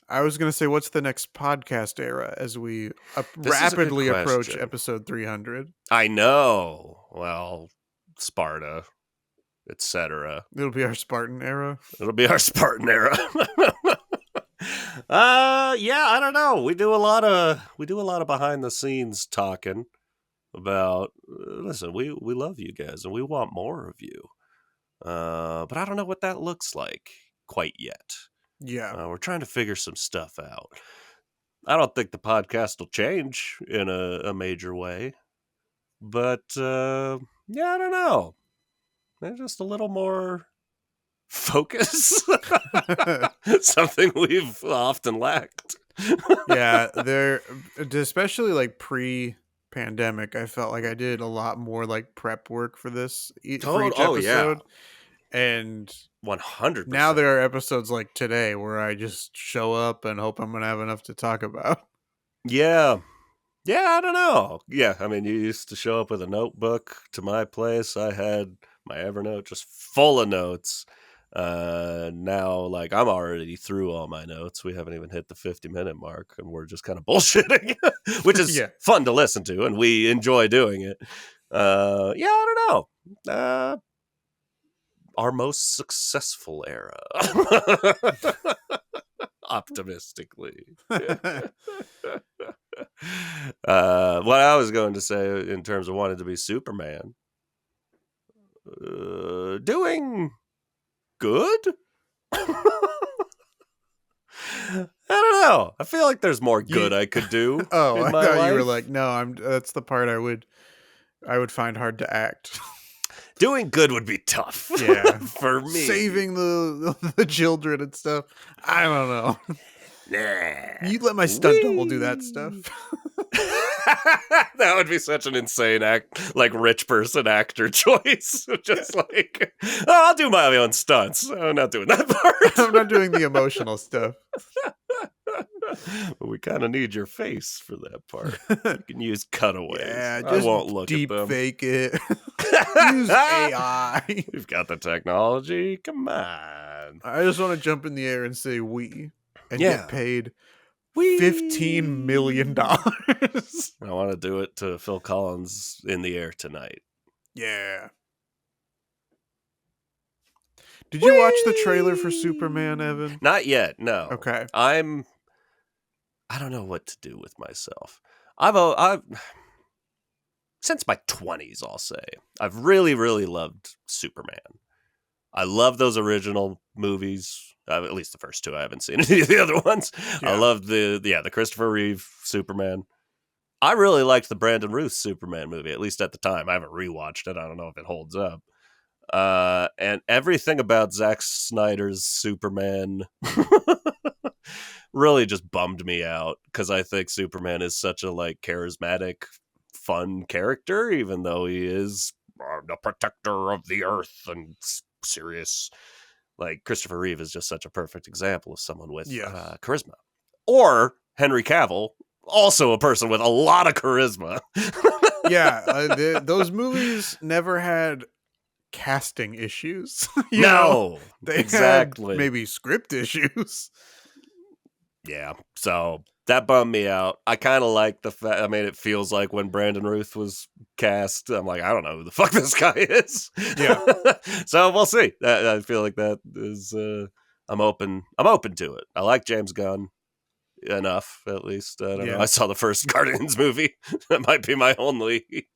I was going to say, what's the next podcast era as we rapidly approach episode 300? I know. Well, Sparta, etc. It'll be our Spartan era. It'll be our Spartan era. Yeah, I don't know. We do a lot of behind the scenes talking about. Listen, we love you guys and we want more of you. But I don't know what that looks like quite yet. Yeah. We're trying to figure some stuff out. I don't think the podcast will change in a major way. But, yeah, I don't know. There's just a little more focus. Something we've often lacked. Yeah, especially like pre-pandemic, I felt like I did a lot more like prep work for this for each episode. Yeah. And 100%. Now there are episodes like today where I just show up and hope I'm going to have enough to talk about. Yeah. Yeah, I don't know. Yeah, I mean, you used to show up with a notebook to my place. I had my Evernote just full of notes. Now, like, I'm already through all my notes. We haven't even hit the 50-minute mark, and we're just kind of bullshitting, which is fun to listen to, and we enjoy doing it. Yeah, I don't know. Our most successful era. Optimistically. What I was going to say in terms of wanting to be Superman, doing good? I don't know. I feel like there's more good I could do. Oh, I thought you were like, no, that's the part I would find hard to act. Doing good would be tough. Yeah. For me. Saving the children and stuff. I don't know. Nah. You let my stunt double do that stuff. That would be such an insane rich person actor choice. Just like, oh, I'll do my own stunts. I'm not doing that part. I'm not doing the emotional stuff. But we kind of need your face for that part. You can use cutaways. Yeah, I won't look deep at them. fake it. Use AI. We've got the technology. Come on. I just want to jump in the air and say we and get paid $15 million. I want to do it to Phil Collins in the air tonight. Yeah. Did you watch the trailer for Superman, Evan? Not yet, no. Okay. I don't know what to do with myself. I've since my 20s, I'll say, I've really, really loved Superman. I love those original movies. At least the first two. I haven't seen any of the other ones. Yeah. I loved the Christopher Reeve Superman. I really liked the Brandon Routh Superman movie, at least at the time. I haven't rewatched it. I don't know if it holds up. And everything about Zack Snyder's Superman really just bummed me out, because I think Superman is such a charismatic, fun character, even though he is the protector of the earth and serious. Christopher Reeve is just such a perfect example of someone with charisma. Or Henry Cavill, also a person with a lot of charisma. Yeah, those movies never had casting issues. They exactly. had maybe script issues. Yeah, so that bummed me out. I kind of like the fact, it feels like when Brandon Routh was cast, I'm like, I don't know who the fuck this guy is. Yeah. So we'll see. I feel like that is, I'm open to it. I like James Gunn enough, at least. I don't know. I saw the first Guardians movie. That might be my only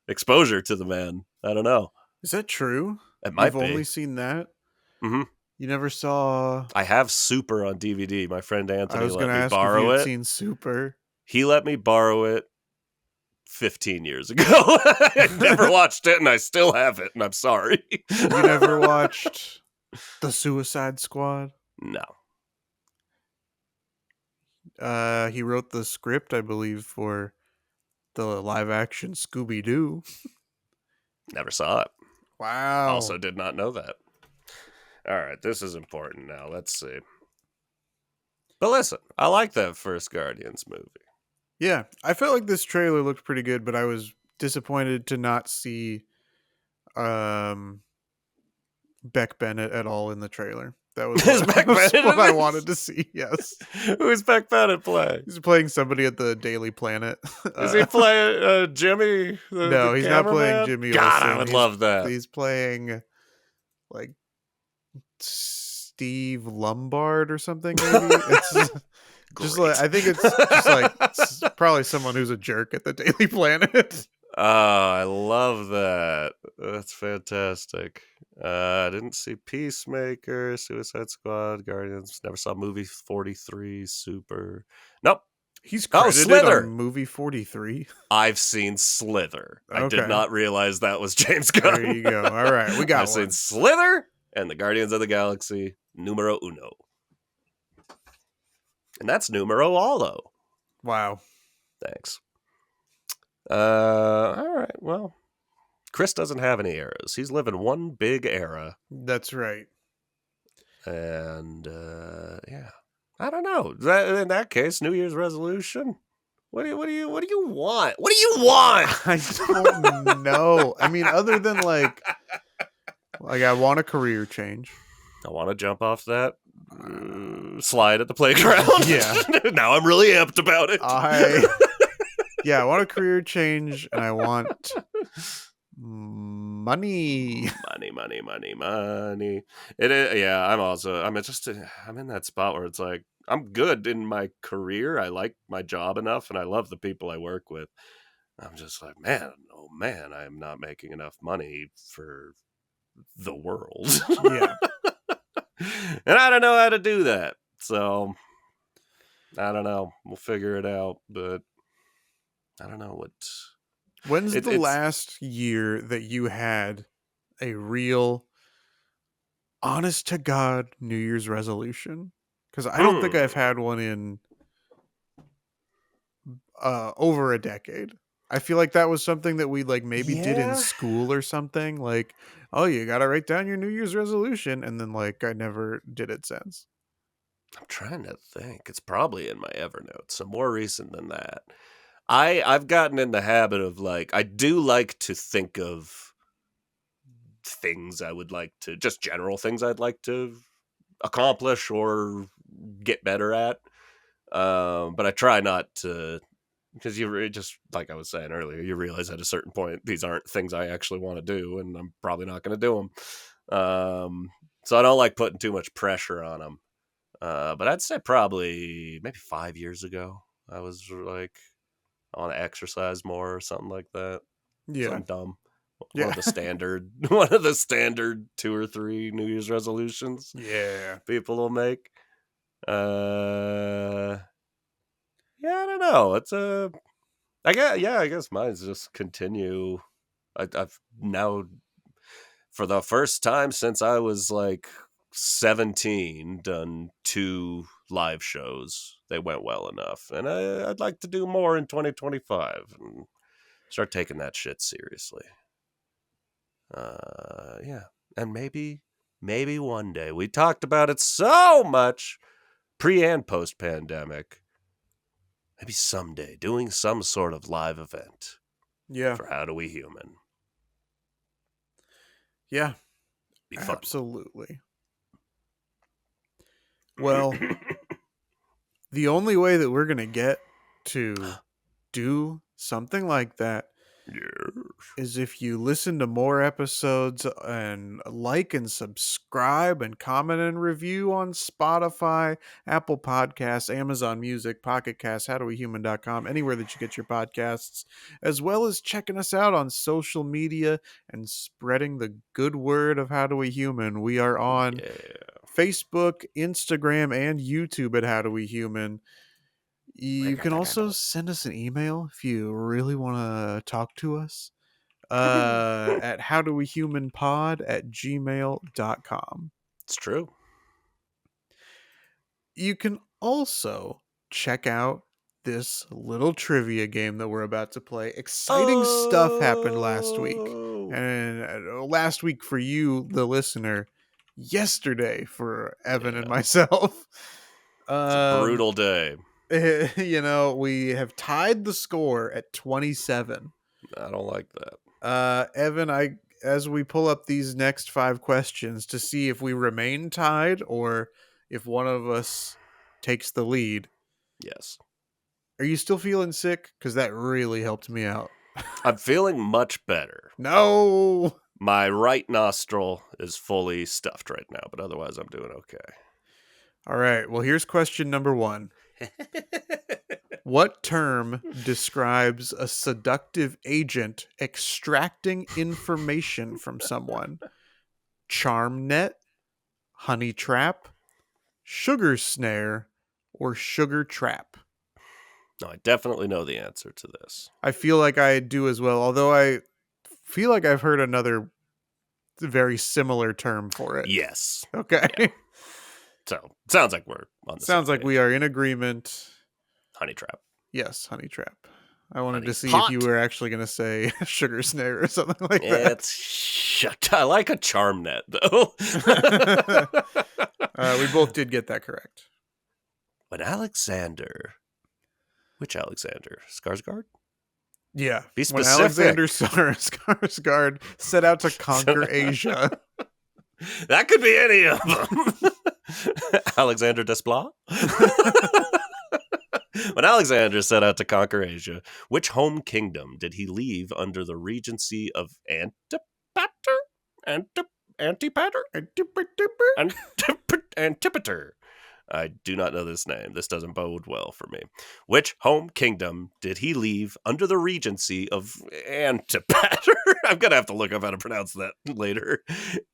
exposure to the man. I don't know. Is that true? It You've might only be. seen that? Hmm. You never saw... I have Super on DVD. My friend I Anthony was going let to me ask if you borrow had it. seen Super. He let me borrow it 15 years ago. I never watched it, and I still have it, and I'm sorry. You never watched The Suicide Squad? No. He wrote the script, I believe, for the live-action Scooby-Doo. Never saw it. Wow. Also did not know that. All right, this is important now. Let's see. But listen, I like that first Guardians movie. Yeah, I felt like this trailer looked pretty good, but I was disappointed to not see um, Beck Bennett at all in the trailer. That was Is what, Beck was Bennett what in I this? wanted to see, yes. Who's Beck Bennett play? He's playing somebody at the Daily Planet. Is he playing Jimmy, the No, he's not playing cameraman? Jimmy God, I Olsen. would love that. He's playing like Steve Lombard or something, maybe. It's just like, I think it's just like probably someone who's a jerk at the Daily Planet. Oh, I love that. That's fantastic. I didn't see Peacemaker, Suicide Squad, Guardians. Never saw movie 43, Super. Nope. He's Oh, credited Slither. on movie 43. I've seen Slither. I did Okay. not realize that was James Gunn. There you go. All right, we got I've one. seen Slither and the Guardians of the Galaxy numero uno. And that's numero allo. Wow. Thanks. All right. Well, Chris doesn't have any eras. He's living one big era. That's right. And yeah, I don't know. In that case, New Year's resolution. What do you want? What do you want? I don't know. I mean, other than like I want a career change. I want to jump off that slide at the playground. Yeah. Now I'm really amped about it. I want a career change, and I want money. Money. It is, yeah. I'm in that spot where it's like I'm good in my career. I like my job enough, and I love the people I work with. I'm just like, man, I am not making enough money for the world. Yeah. And I don't know how to do that. So I don't know. We'll figure it out, but I don't know what. When's the it's last year that you had a real, honest to God New Year's resolution? Because I don't think I've had one in over a decade. I feel like that was something that we like maybe did in school or something. Like, oh, you got to write down your New Year's resolution. And then like I never did it since. I'm trying to think. It's probably in my Evernote, so more recent than that. I've gotten in the habit of like, I do like to think of things I would like to, just general things I'd like to accomplish or get better at. But I try not to, because you just, like I was saying earlier, you realize at a certain point, these aren't things I actually want to do, and I'm probably not going to do them. So I don't like putting too much pressure on them. But I'd say probably maybe 5 years ago, I was like, I want to exercise more or something like that. Yeah. Something dumb. Yeah. One of the standard 2 or 3 New Year's resolutions. Yeah. People will make. Yeah, I don't know. It's I guess mine's just continue. I've now, for the first time since I was like 17, done 2 live shows. They went well enough, and I'd like to do more in 2025 and start taking that shit seriously. Yeah, and maybe one day. We talked about it so much pre and post pandemic. Maybe someday doing some sort of live event. Yeah. For HowDoWeHuman. Yeah. Be fun. Absolutely. Well, the only way that we're going to get to do something like that is if you listen to more episodes and like and subscribe and comment and review on Spotify, Apple Podcasts, Amazon Music, Pocket Casts, HowDoWeHuman.com, anywhere that you get your podcasts, as well as checking us out on social media and spreading the good word of How Do We Human. We are on Facebook, Instagram, and YouTube at How Do We Human. You can also send us an email if you really want to talk to us at howdowehumanpod@gmail.com. It's true. You can also check out this little trivia game that we're about to play. Exciting stuff happened last week. And last week for you, the listener, yesterday for Evan and myself. It's a brutal day. We have tied the score at 27. I don't like that. Evan, as we pull up these next 5 questions to see if we remain tied or if one of us takes the lead. Yes. Are you still feeling sick? Because that really helped me out. I'm feeling much better. No! My right nostril is fully stuffed right now, but otherwise I'm doing okay. All right. Well, here's question number 1. What term describes a seductive agent extracting information from someone? Charm net, honey trap, sugar snare, or sugar trap? No, I definitely know the answer to this. I feel like I do as well, although I feel like I've heard another very similar term for it. Yes. Okay. Yeah. So, sounds like we're on the Sounds same like page. we are in agreement. Honey trap. Yes, honey trap. I wanted Honey to see pot. if you were actually going to say sugar snare or something like that. It's shut. I like a charm net, though. We both did get that correct. When Alexander... Which Alexander? Skarsgård? Yeah. Be When specific. Alexander Skarsgård set out to conquer Asia. That could be any of them. Alexander Desplat? When Alexander set out to conquer Asia, which home kingdom did he leave under the regency of Antipater? Antipater. I do not know this name. This doesn't bode well for me. Which home kingdom did he leave under the regency of Antipater? I'm going to have to look up how to pronounce that later.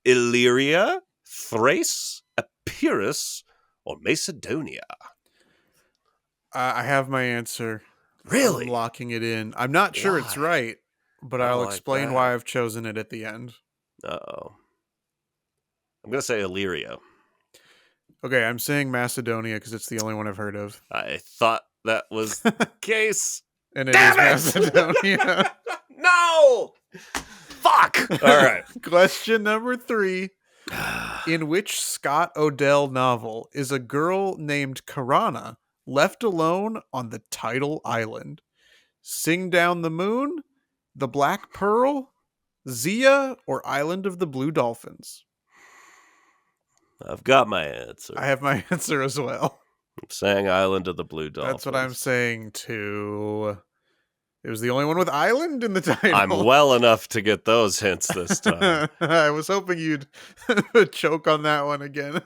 Illyria, Thrace, Epirus, or Macedonia? I have my answer. Really? I'm locking it in. I'm not sure it's right, but I'll explain why I've chosen it at the end. Uh-oh. I'm going to say Illyria. Okay, I'm saying Macedonia because it's the only one I've heard of. I thought that was the case. And it is Macedonia. No! Fuck! All right. Question number 3. In which Scott Odell novel is a girl named Karana left alone on the title island? Sing Down the Moon, The Black Pearl, Zia, or Island of the Blue Dolphins? I've got my answer. I have my answer as well. I'm saying Island of the Blue Dolphins. That's what I'm saying too. It was the only one with island in the title. I'm well enough to get those hints this time. I was hoping you'd choke on that one again.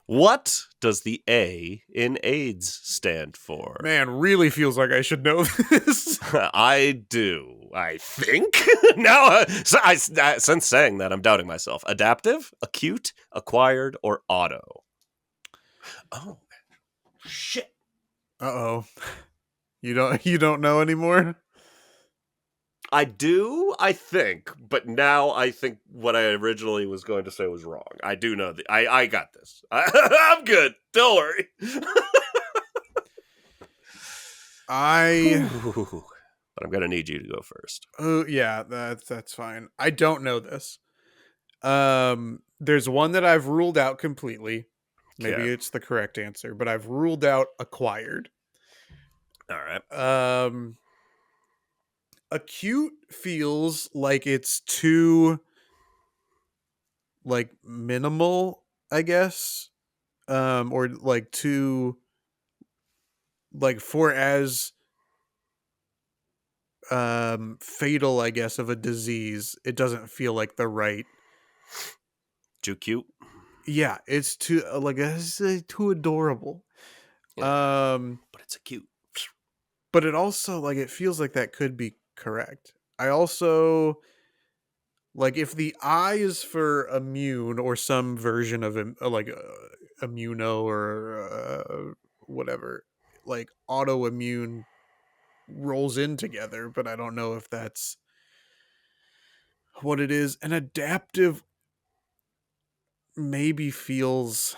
What does the A in AIDS stand for? Man, really feels like I should know this. I do, I think. Now, since saying that, I'm doubting myself. Adaptive, acute, acquired, or auto? Oh, shit. Uh-oh. You don't know anymore? I do, I think, but now I think what I originally was going to say was wrong. I do know that. I got this. I'm good. Don't worry. But I'm going to need you to go first. Oh, yeah, that's fine. I don't know this. There's one that I've ruled out completely. Maybe it's the correct answer, but I've ruled out acquired. All right. Acute feels like it's too like minimal, I guess. Or like too like for as fatal, I guess, of a disease, it doesn't feel like the right. Too cute. Yeah, it's too it's too adorable. Yeah. But it's a cute. But it also it feels like that could be correct. I also if the I is for immune or some version of immuno or whatever, autoimmune rolls in together, but I don't know if that's what it is. An adaptive maybe feels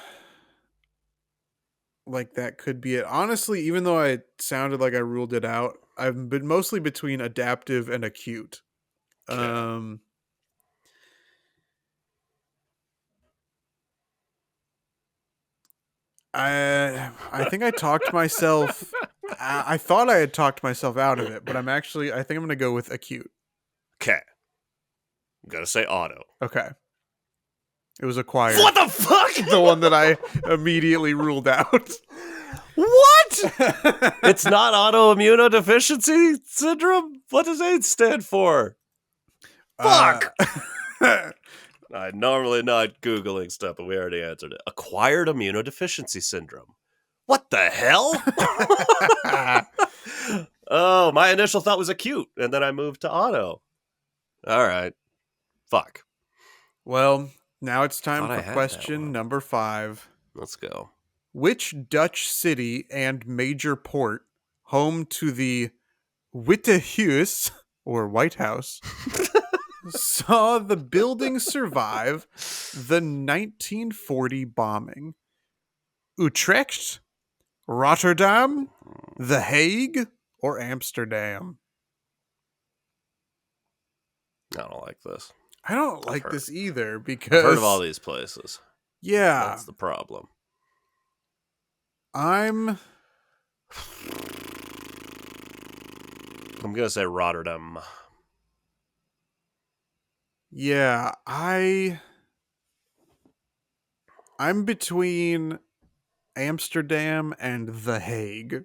like that could be it. Honestly, even though I sounded like I ruled it out, I've been mostly between adaptive and acute. Okay. I think I talked myself. I thought I had talked myself out of it, but I think I'm going to go with acute. Okay. I'm going to say auto. Okay. It was acquired. What the fuck? The one that I immediately ruled out. What? It's not autoimmunodeficiency syndrome? What does AIDS stand for? Fuck! I'm normally not Googling stuff, but we already answered it. Acquired immunodeficiency syndrome. What the hell? Oh, my initial thought was acute, and then I moved to auto. All right. Fuck. Well, now it's time Thought I for had that question one. number 5. Let's go. Which Dutch city and major port, home to the Witte Huis, or White House, saw the building survive the 1940 bombing? Utrecht, Rotterdam, The Hague, or Amsterdam? I don't like this. I don't like heard- this either because I've heard of all these places. Yeah, That's the problem. I'm going to say Rotterdam. Yeah, I'm between Amsterdam and The Hague.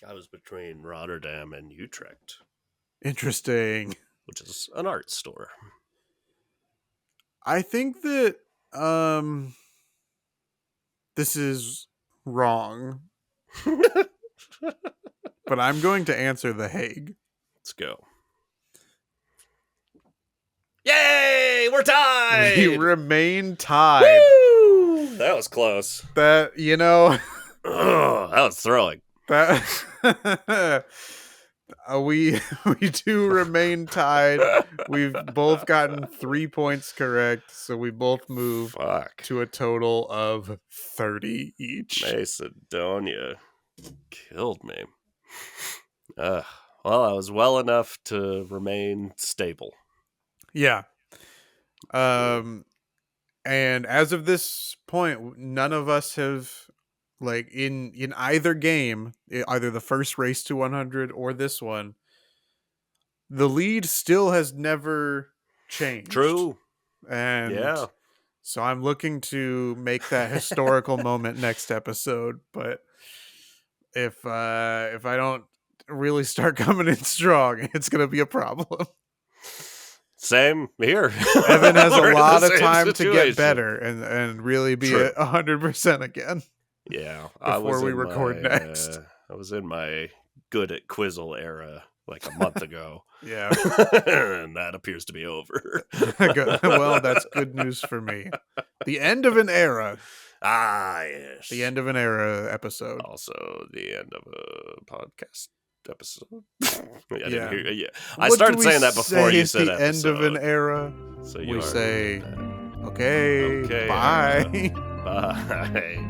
I was between Rotterdam and Utrecht, Interesting. which is an art store. I think that this is wrong, but I'm going to answer The Hague. Let's go. Yay! We're tied! We remain tied. Woo! That was close. That, Ugh, that was thrilling. that we do remain tied. We've both gotten 3 points correct, so we both move Fuck. to a total of 30 each. Macedonia killed me. Well, I was well enough to remain stable. Yeah. And as of this point, none of us have in either game, either the first race to 100 or this one, the lead still has never changed. True. And yeah. So I'm looking to make that historical moment next episode, but if I don't really start coming in strong, it's going to be a problem. Same here. Evan has a We're in lot the of same time to situation. get better and really be True. at 100% again. Yeah. Before we record next. I was in my good at Quizzle era like a month ago. Yeah. And that appears to be over. Good. Well, that's good news for me. The end of an era. Ah, yes. The end of an era episode. Also, the end of a podcast episode. Yeah. I What started do we saying that before say you at said the episode. end of an era. So We you say, already did that. okay, Okay, bye. Bye.